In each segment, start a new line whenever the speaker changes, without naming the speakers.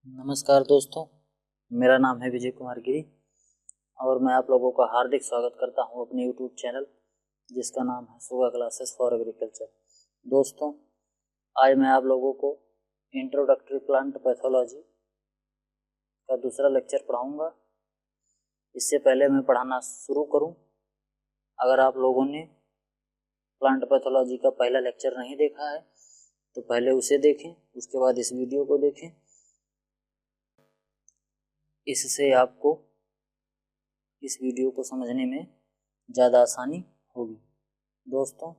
नमस्कार दोस्तों, मेरा नाम है विजय कुमार गिरी और मैं आप लोगों का हार्दिक स्वागत करता हूं अपने YouTube चैनल जिसका नाम है सुगा क्लासेस फॉर एग्रीकल्चर। दोस्तों, आज मैं आप लोगों को इंट्रोडक्टरी प्लांट पैथोलॉजी का दूसरा लेक्चर पढ़ाऊंगा। इससे पहले मैं पढ़ाना शुरू करूं, अगर आप लोगों ने प्लांट पैथोलॉजी का पहला लेक्चर नहीं देखा है तो पहले उसे देखें, उसके बाद इस वीडियो को देखें। इससे आपको इस वीडियो को समझने में ज़्यादा आसानी होगी। दोस्तों,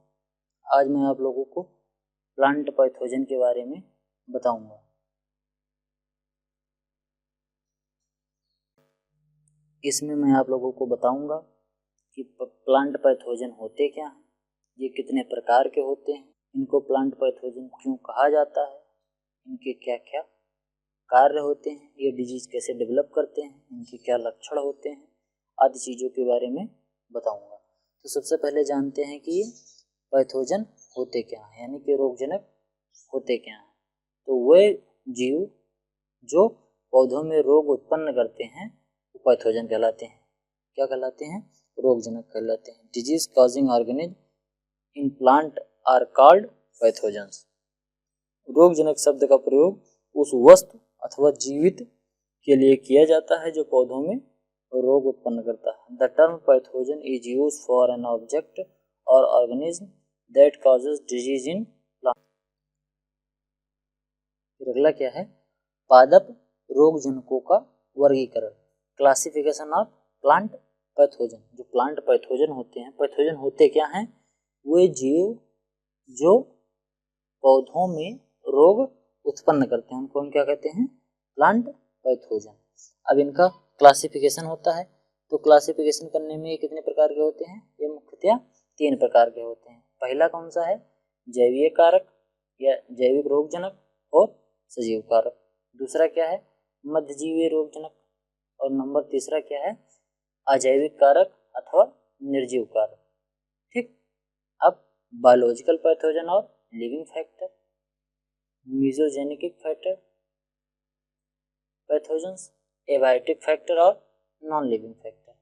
आज मैं आप लोगों को प्लांट पैथोजन के बारे में बताऊंगा। इसमें मैं आप लोगों को बताऊंगा कि प्लांट पैथोजन होते क्या हैं, ये कितने प्रकार के होते हैं, इनको प्लांट पैथोजन क्यों कहा जाता है, इनके क्या क्या कार्य होते हैं, ये डिजीज कैसे डेवलप करते हैं, इनके क्या लक्षण होते हैं, आदि चीज़ों के बारे में बताऊंगा। तो सबसे पहले जानते हैं कि ये पैथोजन होते क्या हैं, यानी कि रोगजनक होते क्या हैं। तो वे जीव जो पौधों में रोग उत्पन्न करते हैं वो पैथोजन कहलाते हैं। क्या कहलाते हैं? रोगजनक कहलाते हैं। Disease causing organism in plant are called pathogens. रोगजनक शब्द का प्रयोग उस वस्तु अथवा जीवित के लिए किया जाता है जो पौधों में रोग उत्पन्न करता है। The term pathogen is used for an object और organism that causes disease in plant. अगला क्या है? पादप रोगजनकों का वर्गीकरण, क्लासिफिकेशन ऑफ प्लांट पैथोजन। जो प्लांट पैथोजन होते हैं, पैथोजन होते क्या हैं? वे जीव जो पौधों में रोग उत्पन्न करते हैं उनको हम क्या कहते हैं? Plant pathogen. अब इनका क्लासिफिकेशन होता है, तो क्लासिफिकेशन करने में ये कितने प्रकार के होते हैं? ये मुख्यतः 3 प्रकार के होते हैं। पहला कौन सा है? जैवीय कारक या जैविक रोगजनक और सजीव कारक। दूसरा क्या है? मध्यजीवीय रोगजनक। और नंबर तीसरा क्या है? अजैविक कारक अथवा निर्जीव कारक। ठीक। अब बायोलॉजिकल पैथोजन और living factor, mesogenic factor pathogens, abiotic factor और नॉन लिविंग फैक्टर।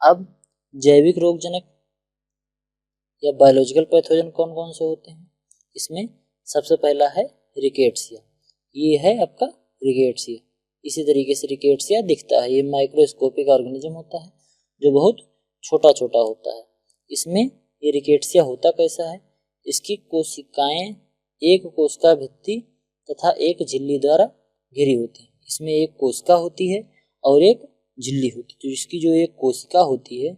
अब जैविक रोगजनक या बायोलॉजिकल पैथोजन कौन कौन से होते हैं? इसमें सबसे पहला है रिकेट्सिया। ये है आपका रिकेट्सिया। इसी तरीके से रिकेट्सिया दिखता है। ये माइक्रोस्कोपिक ऑर्गेनिज्म होता है जो बहुत छोटा छोटा होता है। इसमें ये रिकेट्सिया होता कैसा है? इसकी कोशिकाएं एक कोशिका भित्ति तथा एक झिल्ली द्वारा घिरी होती है। इसमें एक कोशिका होती है और एक झिल्ली होती है। तो इसकी जो एक कोशिका होती है,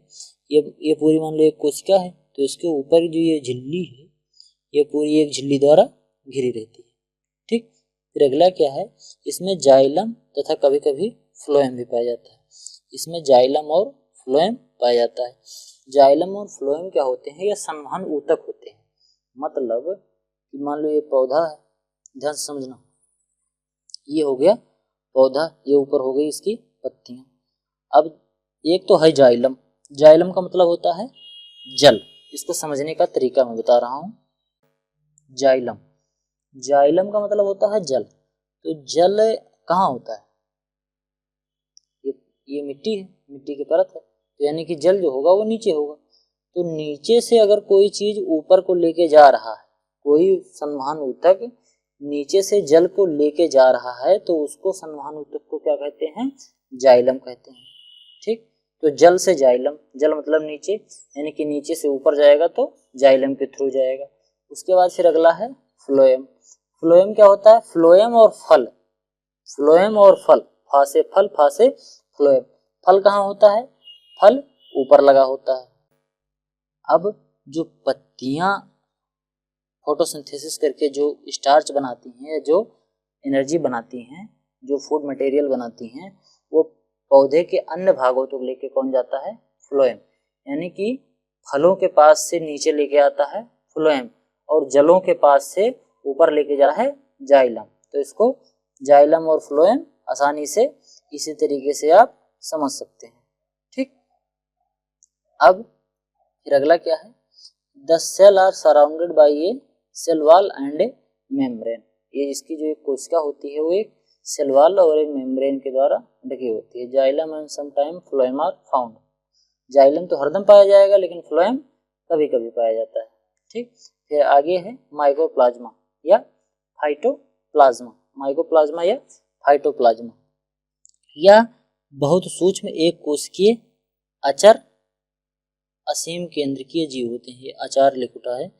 ये पूरी मान लो एक कोशिका है, तो इसके ऊपर जो ये झिल्ली है ये पूरी एक झिल्ली द्वारा घिरी रहती है। ठीक। फिर अगला क्या है? इसमें जाइलम तथा कभी कभी फ्लोएम भी पाया जाता है। इसमें जाइलम और फ्लोएम पाया जाता है। जाइलम और फ्लोएम क्या होते हैं? ये संवहन ऊतक होते हैं। मतलब कि मान लो ये पौधा है, ध्यान से समझना, ये हो गया पौधा, ये ऊपर हो गई इसकी पत्तियां। अब एक तो है जाइलम। जाइलम का मतलब होता है जल। इसको समझने का तरीका मैं बता रहा हूँ। जाइलम, जाइलम का मतलब होता है जल। तो जल कहाँ होता है? ये मिट्टी है, मिट्टी की परत है, तो यानी कि जल जो होगा वो नीचे होगा। तो नीचे से अगर कोई चीज ऊपर को लेके जा रहा है, कोई संवहन ऊतक नीचे से जल को लेके जा रहा है, तो उसको संवहन ऊतक को क्या कहते हैं? जाइलम कहते हैं। ठीक। तो जल से जाइलम, जल मतलब नीचे, यानी कि नीचे से ऊपर जाएगा तो जाइलम के थ्रू जाएगा। उसके बाद फिर अगला है फ्लोएम। फ्लोएम क्या होता है? फ्लोएम और फल। फ्लोएम और फल, फा से फल, फा से फ्लोएम। फल कहाँ होता है? फल ऊपर लगा होता है। अब जो पत्तियां फोटोसिंथेसिस करके जो स्टार्च बनाती हैं, जो एनर्जी बनाती हैं, जो फूड मटेरियल बनाती हैं, वो पौधे के अन्य भागों तक लेके कौन जाता है? फ्लोएम। यानी कि फलों के पास से नीचे लेके आता है फ्लोएम और जलों के पास से ऊपर लेके जा रहा है जाइलम। तो इसको जाइलम और फ्लोएम आसानी से इसी तरीके से आप समझ सकते हैं। ठीक। अब फिर अगला क्या है? The cell are surrounded by a cell wall and a membrane. ये इसकी जो एक कोशिका होती है वो एक सेल वॉल और एक मेम्ब्रेन के द्वारा ढकी होती है। Xylem and sometime phloem are found. Xylem तो हरदम पाया जाएगा लेकिन फ्लोएम कभी कभी पाया जाता है। ठीक, फिर आगे है माइकोप्लाज्मा या फाइटोप्लाज्मा। माइकोप्लाज्मा या फाइटोप्लाज्मा या बहुत सूक्ष्म एक कोशिकीय अचर असीम केंद्रकीय जीव होते हैं। ये अचार लिखा है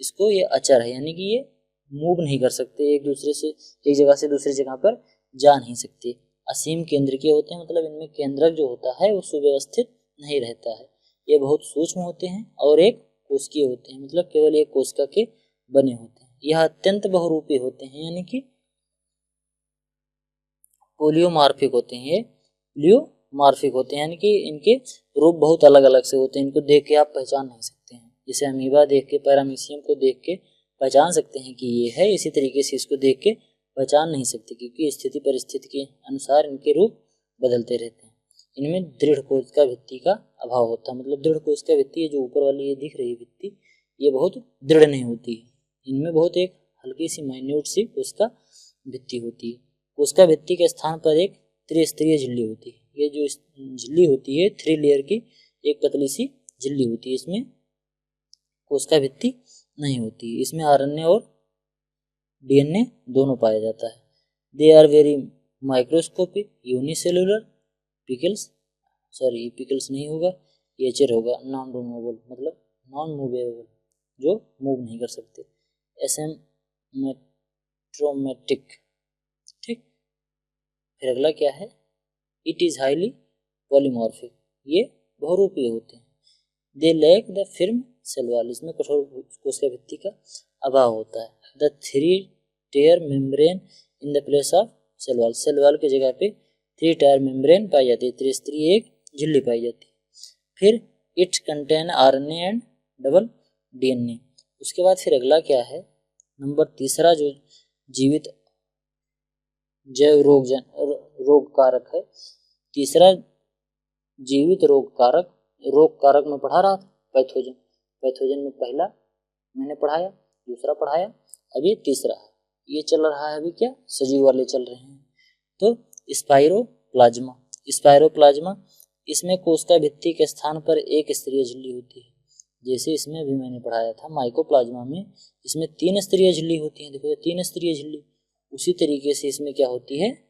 इसको, ये अचर है यानी कि ये मूव नहीं कर सकते, एक दूसरे से एक जगह से दूसरी जगह पर जा नहीं सकते। असीम केंद्रकीय होते हैं मतलब इनमें केंद्रक जो होता है वो सुव्यवस्थित नहीं रहता है। ये बहुत सूक्ष्म होते हैं और एक कोशिकीय होते हैं मतलब केवल एक कोशिका के बने होते हैं। यह अत्यंत बहुरूपी होते हैं यानी कि पोलियोमार्फिक होते हैं। ये पोलियोमार्फिक होते हैं यानी कि इनके रूप बहुत अलग अलग से होते हैं, इनको देख के आप पहचान नहीं सकते हैं। जैसे अमीबा देख के, पैरामीशियम को देख के पहचान सकते हैं कि ये है, इसी तरीके से इसको देख के पहचान नहीं सकते क्योंकि स्थिति परिस्थिति के अनुसार इनके रूप बदलते रहते हैं। इनमें दृढ़ कोशिका भित्ति का अभाव होता है मतलब दृढ़ कोशिका भित्ति जो ऊपर वाली ये दिख रही है भित्ति, ये बहुत दृढ़ नहीं होती है। इनमें बहुत एक हल्की सी माइन्यूट सी कोशिका भित्ति होती है। कोशिका भित्ति के स्थान पर एक त्रिस्तरीय झिल्ली होती है। ये जो झिल्ली होती है 3 लेयर की एक पतली सी झिल्ली होती है, इसमें कोशिका भित्ति नहीं होती है। इसमें आरएनए और डीएनए दोनों पाया जाता है। They are very microscopic unicellular pickles, sorry pickles नहीं होगा, एचर होगा, नॉन मूवेबल मतलब नॉन मूवेबल जो मूव नहीं कर सकते। एसिम्मेट्रोमेटिक। ठीक, फिर अगला क्या है, इट इज हाईली पॉलीमॉर्फिक, ये बहुरूपीय होते हैं। They lack the firm cell wall, इसमें कठोर कोशिका भित्ति का अभाव होता है। The 3 tier membrane in the place of cell wall, cell wall की जगह पे 3 टेयर मेम्ब्रेन पाई जाती है, त्रिस्तरीय एक झिल्ली पाई जाती है। फिर it contain RNA and double DNA. उसके बाद फिर अगला क्या है, नंबर तीसरा जो जीवित जैव रोग कारक है। तीसरा जीवित रोग कारक में पढ़ा रहा था पैथोजन। पैथोजन में पहला मैंने पढ़ाया, दूसरा पढ़ाया, अब ये तीसरा है। ये चल रहा है अभी क्या, सजीव वाले चल रहे हैं। तो स्पाइरोप्लाज्मा, इसमें कोशिका भित्ति के स्थान पर एक स्तरीय झिल्ली होती है। जैसे इसमें भी मैंने पढ़ाया था माइकोप्लाज्मा में, इसमें 3 स्तरीय झिल्ली होती है। देखो 3 स्तरीय झिल्ली, उसी तरीके से इसमें क्या होती है,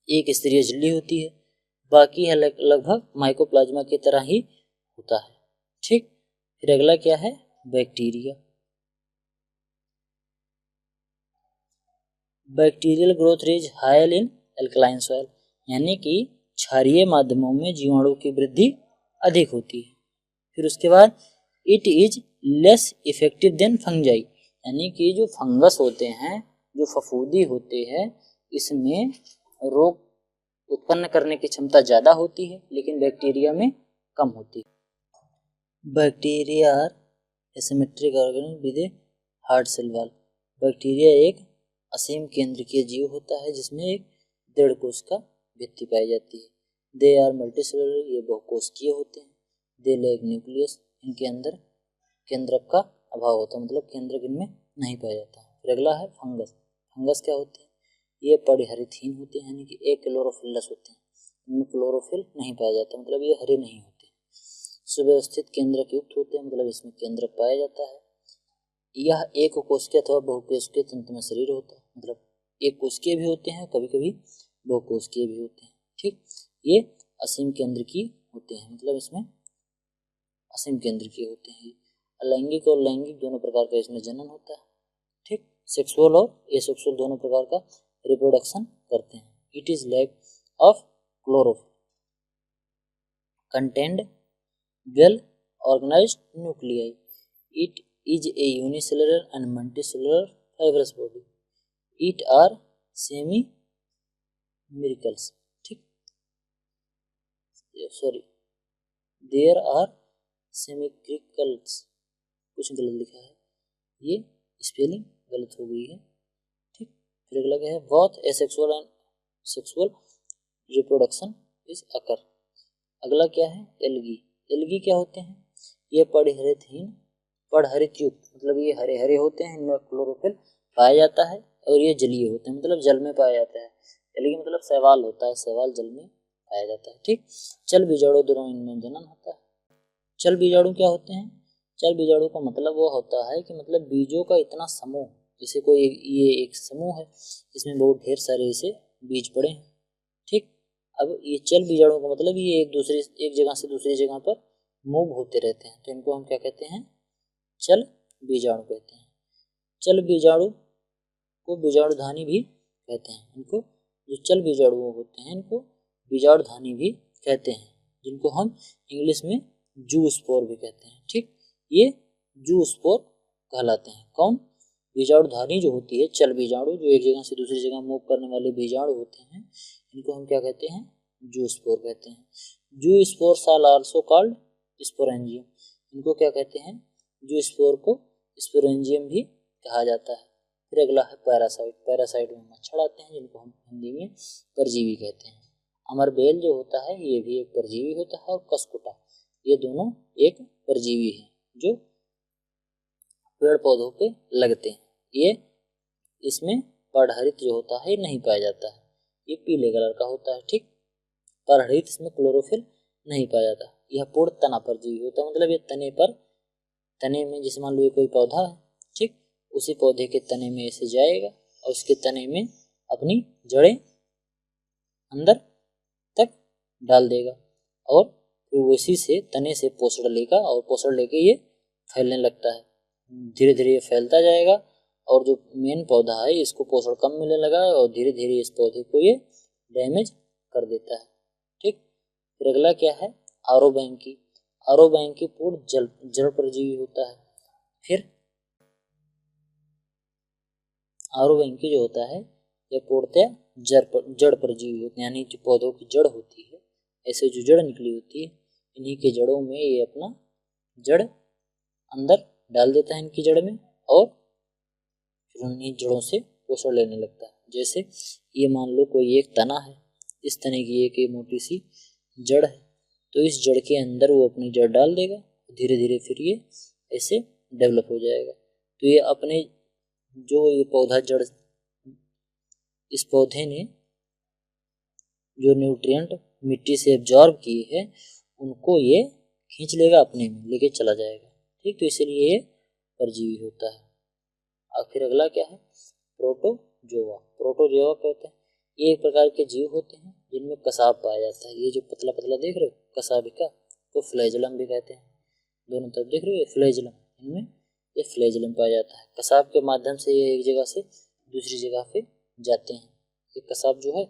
एक स्तरीय झिल्ली होती है। बाकी है लगभग माइकोप्लाज्मा की तरह ही होता है। ठीक, फिर अगला क्या है, bacteria. Bacterial growth rate high in alkaline soil, यानी कि क्षारीय माध्यमों में जीवाणु की वृद्धि अधिक होती है। फिर उसके बाद it is less effective than fungi, यानी कि जो फंगस होते हैं, जो फफूंदी होते हैं, इसमें रोग उत्पन्न करने की क्षमता ज़्यादा होती है लेकिन बैक्टीरिया में कम होती है। Bacteria are asymmetric organism with a hard cell wall. Bacteria एक असीम केंद्रकीय जीव होता है जिसमें एक दृढ़ कोशिका भित्ति पाई जाती है। दे आर मल्टीसेलुलर, ये बहुकोशिकीय होते हैं। दे लैक न्यूक्लियस, इनके अंदर केंद्रक का अभाव होता है मतलब केंद्रक इनमें नहीं पाया जाता। फिर अगला है फंगस। फंगस क्या होते हैं, ये परिहरितहीन होते हैं यानी कि एक क्लोरोफिलस होते हैं, इनमें क्लोरोफिल नहीं पाया जाता मतलब ये हरे नहीं होते। सुव्यवस्थित केंद्रक युक्त होते हैं मतलब इसमें केंद्रक पाया जाता है। यह एक कोशिकीय अथवा बहुकोशिकीय तंतुमय शरीर होता है मतलब एक कोशिकीय भी होते हैं, कभी कभी बहुकोशिकीय भी होते हैं। ठीक, ये असीम केंद्रकीय होते हैं मतलब इसमें असीम केंद्रकीय होते हैं। अलैंगिक और लैंगिक दोनों प्रकार का इसमें जनन होता है। ठीक, सेक्सुअल और एसेक्सुअल दोनों प्रकार का रिप्रोडक्शन करते हैं। It is lack of chlorophyll, contained well organized nuclei. It is a unicellular and multicellular fibrous body. It are semi-miracles. ठीक, सॉरी देयर आर सेमिक्रिकल्स, कुछ गलत लिखा है, ये स्पेलिंग गलत हो गई है। ठीक, फिर अगला क्या है, both asexual and sexual reproduction is occur. अगला क्या है, एल्गी। एल्गी क्या होते हैं, ये पड़हरित युक्त मतलब ये हरे हरे होते हैं, इनमें क्लोरोफिल पाया जाता है। और ये जलीय होते हैं, मतलब जल में पाया जाता है। जलीय मतलब शैवाल होता है, शैवाल जल में पाया जाता है। ठीक, चल बीजाणु दोनों इनमें जनन होता है। चल बीजाणु क्या होते हैं? चल बीजाणु का मतलब वो होता है कि मतलब बीजों का इतना समूह, जैसे कोई ये एक समूह है, इसमें बहुत ढेर सारे ऐसे बीज पड़े हैं। ठीक, अब ये चल बीजाणु का मतलब ये एक जगह से दूसरी जगह पर मूव होते रहते हैं, तो इनको हम क्या कहते हैं? चल बीजाणु कहते हैं। चल बीजाणु को बीजाणुधानी भी कहते हैं। इनको जो चल बीजाणु होते हैं इनको बीजाणुधानी भी कहते हैं, जिनको हम इंग्लिश में जूस्पोर भी कहते हैं। ठीक, ये जूस्पोर कहलाते हैं। कौन? बीजाणुधानी जो होती है, चल बीजाणु जो एक जगह से दूसरी जगह मूव करने वाले बीजाणु होते हैं, इनको हम क्या कहते हैं? जूस्पोर कहते हैं। Zoospores are also called sporangium. इनको क्या कहते हैं? जूस्पोर को स्पोरेंजियम भी कहा जाता है। फिर अगला है पैरासाइट। पैरासाइट में मच्छर आते हैं, जिनको हम हिंदी में परजीवी कहते हैं। अमरबेल जो होता है ये भी एक परजीवी होता है, और कसकुटा, ये दोनों एक परजीवी है जो पेड़ पौधों पे लगते हैं। ये इसमें परहरित जो होता है नहीं पाया जाता है, ये पीले कलर का होता है। ठीक, परहरित इसमें क्लोरोफिल नहीं पाया जाता। यह पूर्ण तना परजीवी होता है, मतलब ये तने में जैसे मान लो ये कोई पौधा है, ठीक, उसी पौधे के तने में ऐसे जाएगा और उसके तने में अपनी जड़ें अंदर तक डाल देगा, और फिर उसी से तने से पोषण लेगा, और पोषण लेके ये फैलने लगता है। धीरे धीरे ये फैलता जाएगा, और जो मेन पौधा है इसको पोषण कम मिलने लगा है, और धीरे धीरे इस पौधे को ये डैमेज कर देता है। ठीक, फिर अगला क्या है? आरोबैंकी। आरोबैंकी पूर्ण जड़ परजीवी होता है। फिर आरोबैंकी जो होता है यह पूर्णतः जड़ परजीवी होते हैं, यानी जो पौधों की जड़ होती है, ऐसे जो जड़ निकली होती है, इन्हीं के जड़ों में ये अपना जड़ अंदर डाल देता है इनकी जड़ में, और फिर उन्हीं जड़ों से पोषण लेने लगता है। जैसे ये मान लो कोई एक तना है, इस तने की एक मोटी सी जड़ है, तो इस जड़ के अंदर वो अपनी जड़ डाल देगा, धीरे धीरे फिर ये ऐसे डेवलप हो जाएगा। तो ये अपने जो ये पौधा जड़, इस पौधे ने जो न्यूट्रिएंट मिट्टी से एब्जॉर्ब किए हैं उनको ये खींच लेगा, अपने में लेके चला जाएगा। ठीक, तो इसलिए ये परजीवी होता है। और फिर अगला क्या है? प्रोटोजोआ। प्रोटोजोआ कहते हैं ये एक प्रकार के जीव होते हैं जिनमें कसाब पाया जाता है। ये जो पतला पतला देख रहे हो कसाबिका, तो फ्लैजलम भी कहते हैं। दोनों तरफ देख रहे हो फ्लैजलम, इनमें ये फ्लैजलम पाया जाता है। कसाब के माध्यम से ये एक जगह से दूसरी जगह पे जाते हैं। ये कसाब जो है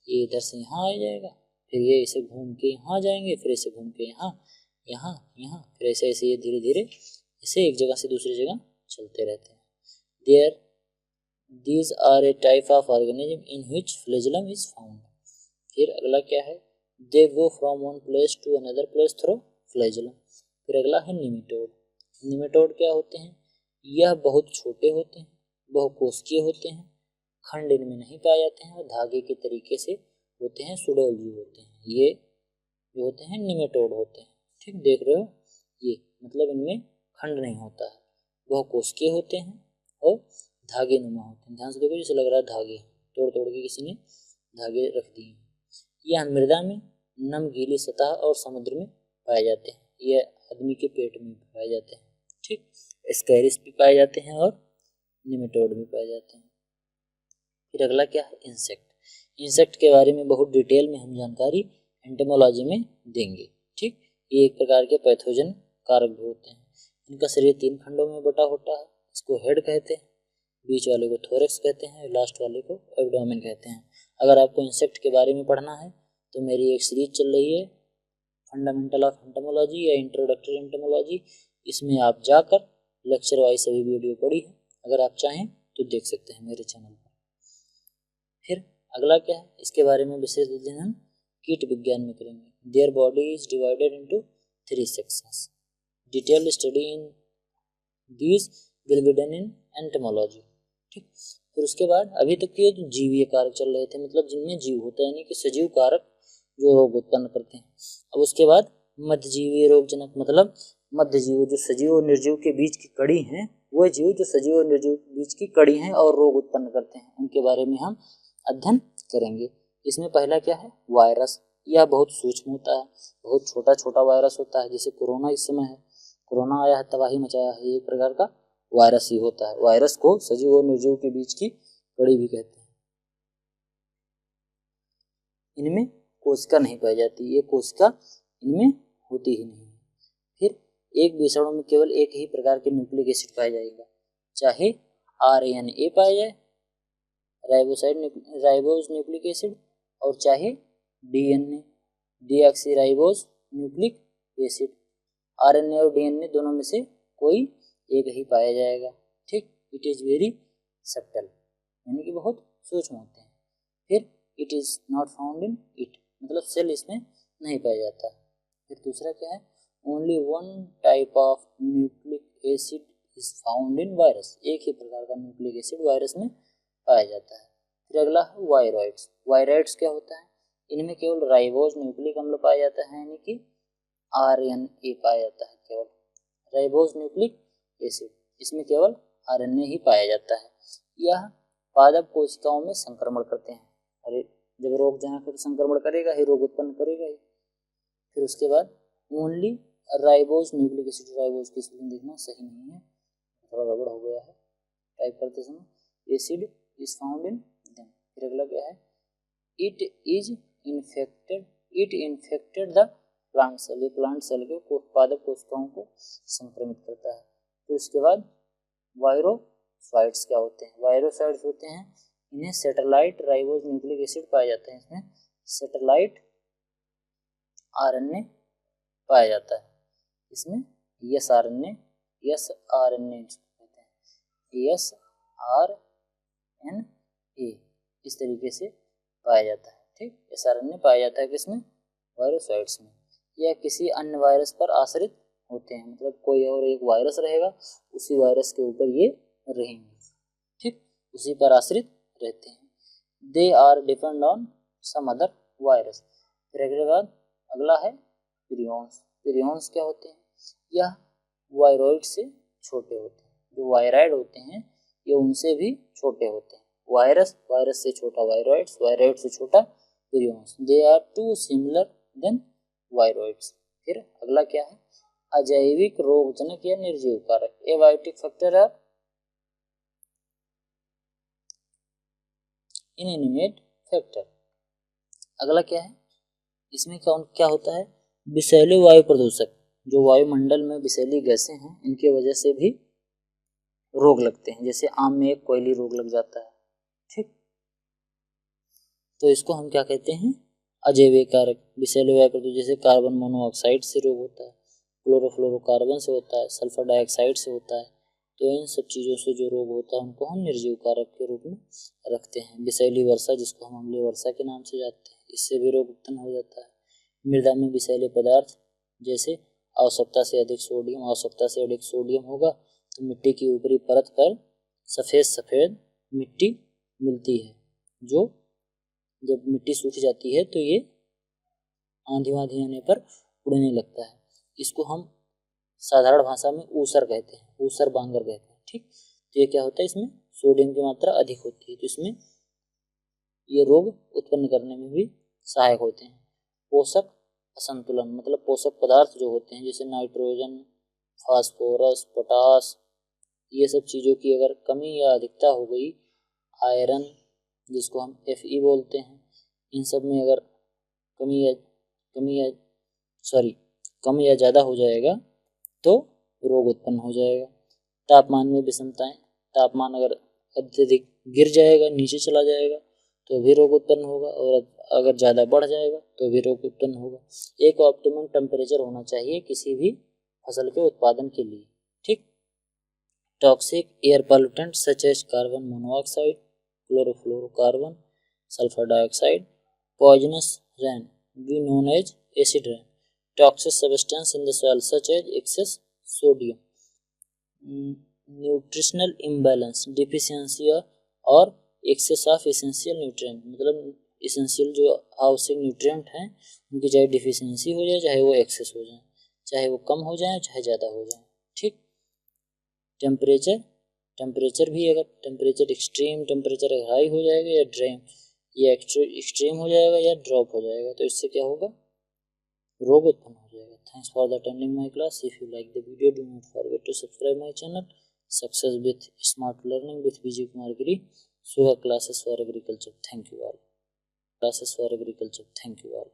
ये इधर से यहाँ आ जाएगा, फिर ये इसे घूम के यहाँ जाएंगे, फिर इसे घूम के यहाँ, यहाँ, यहाँ, फिर ऐसे ऐसे ये धीरे धीरे इसे एक जगह से दूसरी जगह चलते रहते हैं। These are a type of organism in which flagellum is found. फिर अगला क्या है? They go from one place to another place through flagellum. फिर अगला है निमेटोड। निमेटोड क्या होते हैं? यह बहुत छोटे होते हैं, बहुकोशिकीय होते हैं, खंड इनमें नहीं पाए जाते हैं, और धागे के तरीके से होते हैं, सुडौल जीव होते हैं। ये जो होते हैं निमेटोड होते हैं। ठीक, देख रहे हो, ये मतलब इनमें खंड नहीं होता है, बहुकोशिकीय होते हैं और धागे नुमा होते हैं। ध्यान से देखो, जैसे लग रहा है धागे तोड़ तोड़ के किसी ने धागे रख दिए। यह मृदा में नम गीली सतह और समुद्र में पाए जाते हैं। यह आदमी के पेट में पाए जाते हैं। ठीक, स्कैरिस भी पाए जाते हैं और निमेटोड भी पाए जाते हैं। फिर अगला क्या है? इंसेक्ट। इंसेक्ट के बारे में बहुत डिटेल में हम जानकारी एंटोमोलॉजी में देंगे। ठीक, ये एक प्रकार के पैथोजन कारक भी होते हैं। इनका शरीर 3 खंडों में बटा होता है। इसको हेड कहते हैं, बीच वाले को थोरैक्स कहते हैं, लास्ट वाले को एब्डोमेन कहते हैं। अगर आपको इंसेक्ट के बारे में पढ़ना है तो मेरी एक सीरीज चल रही है फंडामेंटल ऑफ एंटोमोलॉजी या इंट्रोडक्टरी एंटोमोलॉजी, इसमें आप जाकर लेक्चर वाइज सभी वीडियो पढ़ी है, अगर आप चाहें तो देख सकते हैं मेरे चैनल पर। फिर अगला क्या है? इसके बारे में विशेष अध्ययन हम कीट विज्ञान में करेंगे। Their body is divided into 3 sections. Detailed study in these will be done in entomology. ठीक, फिर उसके बाद अभी तक के जो जीवीय कारक चल रहे थे, मतलब जिनमें जीव होता है, यानी कि सजीव कारक जो रोग उत्पन्न करते हैं। अब उसके बाद मध्यजीवीय रोगजनक, मतलब मध्यजीव जो सजीव और निर्जीव के बीच की कड़ी हैं वह जीव जो सजीव और निर्जीव के बीच की कड़ी हैं और रोग उत्पन्न करते हैं, उनके बारे में हम अध्ययन करेंगे। इसमें पहला क्या है, वायरस। यह बहुत सूक्ष्म होता है, बहुत छोटा छोटा वायरस होता है। जैसे कोरोना इस समय है, कोरोना आया है, तबाही मचाया है, ये एक प्रकार का वायरस ही होता है। वायरस को सजीव और निर्जीव के बीच की कड़ी भी कहते हैं। इनमें कोशिका नहीं पाई जाती, ये कोशिका इनमें होती ही नहीं है। फिर एक विषाणु में केवल एक ही प्रकार के न्यूक्लिक एसिड पाया जाएगा, चाहे RNA पाया जाए, राइबोज न्यूक्लिक एसिड, और चाहे DNA, deoxyribose nucleic acid. RNA और DNA दोनों में से कोई एक ही पाया जाएगा। ठीक, इट इज़ वेरी सब्टल, यानी कि बहुत सूक्ष्म होते हैं। फिर it is not found in it, मतलब सेल इसमें नहीं पाया जाता। फिर दूसरा क्या है, only one type of nucleic acid is found in virus, एक ही प्रकार का न्यूक्लिक एसिड वायरस में पाया जाता है। फिर अगला है वायरॉइड्स। वायरॉइड्स क्या होता है, इनमें केवल राइबोज न्यूक्लिक अम्ल पाया जाता है, यानी कि RNA पाया जाता है, केवल राइबोज न्यूक्लिक एसिड, इसमें केवल RNA ही पाया जाता है। यह पादप कोशिकाओं में संक्रमण करते हैं, अरे जब रोग जनक तो संक्रमण करेगा ही, रोग उत्पन्न करेगा ही। फिर उसके बाद only ribose nucleic acid, ribose की स्पेलिंग देखना सही नहीं है, थोड़ा गड़बड़ हो गया है टाइप करते समय। Acid is found in them. फिर अगला क्या है, it infected the plant cell, ये प्लांट सेल के पादप कोशिकाओं को संक्रमित करता है। फिर उसके बाद वायरोसाइट्स क्या होते हैं, वायरोसाइट्स होते हैं, इन्हें सैटेलाइट राइबोज न्यूक्लिक एसिड पाए जाते हैं, इसमें सैटेलाइट RNA पाया जाता है, इसमें SRNA कहते हैं, SRNA इस तरीके से पाया जाता है। ठीक, SRNA पाया जाता है किसमें, वायरोसाइट्स में। यह किसी अन्य वायरस पर आश्रित होते हैं, मतलब कोई और एक वायरस रहेगा, उसी वायरस के ऊपर ये रहेंगे, ठीक, उसी पर आश्रित रहते हैं। They are depend on some other virus. फिर अगला है प्रियॉन्स। प्रियॉन्स क्या होते हैं, यह वायरॉइड से छोटे होते हैं, जो वायराइड होते हैं ये उनसे भी छोटे होते हैं। वायरस से छोटा वायरॉइड्स, वायरॉइड से छोटा prions. They are too similar than viroids. फिर अगला क्या है, अजैविक रोगजनक या निर्जीव कारक, abiotic factor are inanimate factor. अगला क्या है, इसमें क्या होता है, विषैले वायु प्रदूषक, जो वायुमंडल में विषैली गैसें हैं, इनके वजह से भी रोग लगते हैं। जैसे आम में एक कोयली रोग लग जाता है, ठीक, तो इसको हम क्या कहते हैं, अजैविक कारक। विषैले वायु प्रदूषक जैसे कार्बन मोनोऑक्साइड से रोग होता है, क्लोरोफ्लोरोकार्बन से होता है, सल्फर डाइऑक्साइड से होता है। तो इन सब चीज़ों से जो रोग होता है उनको हम निर्जीव कारक के रूप में रखते हैं। विषैली वर्षा, जिसको हम अम्लीय वर्षा के नाम से जानते हैं, इससे भी रोग उत्पन्न हो जाता है। मृदा में विषैले पदार्थ, जैसे आवश्यकता से अधिक सोडियम होगा तो मिट्टी की ऊपरी परत पर सफ़ेद मिट्टी मिलती है, जो जब मिट्टी सूख जाती है तो ये आंधी आने पर उड़ने लगता है। इसको हम साधारण भाषा में ऊसर कहते हैं, ऊसर बांगर कहते हैं, ठीक। तो ये क्या होता है, इसमें सोडियम की मात्रा अधिक होती है, तो इसमें ये रोग उत्पन्न करने में भी सहायक होते हैं। पोषक असंतुलन, मतलब पोषक पदार्थ जो होते हैं, जैसे नाइट्रोजन, फास्फोरस, पोटास, ये सब चीज़ों की अगर कमी या अधिकता हो गई, आयरन जिसको हम Fe बोलते हैं, इन सब में अगर कम या ज़्यादा हो जाएगा तो रोग उत्पन्न हो जाएगा। तापमान में विषमताएं, तापमान अगर अत्यधिक गिर जाएगा, नीचे चला जाएगा तो भी रोग उत्पन्न होगा, और अगर ज़्यादा बढ़ जाएगा तो भी रोग उत्पन्न होगा। एक ऑप्टिमम टेम्परेचर होना चाहिए किसी भी फसल के उत्पादन के लिए, ठीक। Toxic air pollutant such as carbon monoxide, chlorofluorocarbon, sulphur dioxide, poisonous rain be known as acid rain, toxic substance in the soil such as excess sodium, nutritional imbalance, deficiency और एक्सेस ऑफ एसेंशियल न्यूट्रिएंट, मतलब essential जो आवश्यक nutrient हैं उनकी चाहे deficiency हो जाए, चाहे वो एक्सेस हो जाए, चाहे वो कम हो जाए, चाहे ज़्यादा हो जाए, ठीक। टेम्परेचर टेम्परेचर भी, अगर टेम्परेचर एक्सट्रीम टेम्परेचर अगर हाई हो जाएगा या एक्सट्रीम हो जाएगा या ड्रॉप हो जाएगा, तो इससे क्या होगा, रोग उत्पन्न हो जाएगा। Thanks for the attending my class. If you like the video, do not forget to subscribe my channel success with smart learning with Vijay Kumar Giri. सुबह classes for agriculture. Thank you all. Classes for agriculture. Thank you all.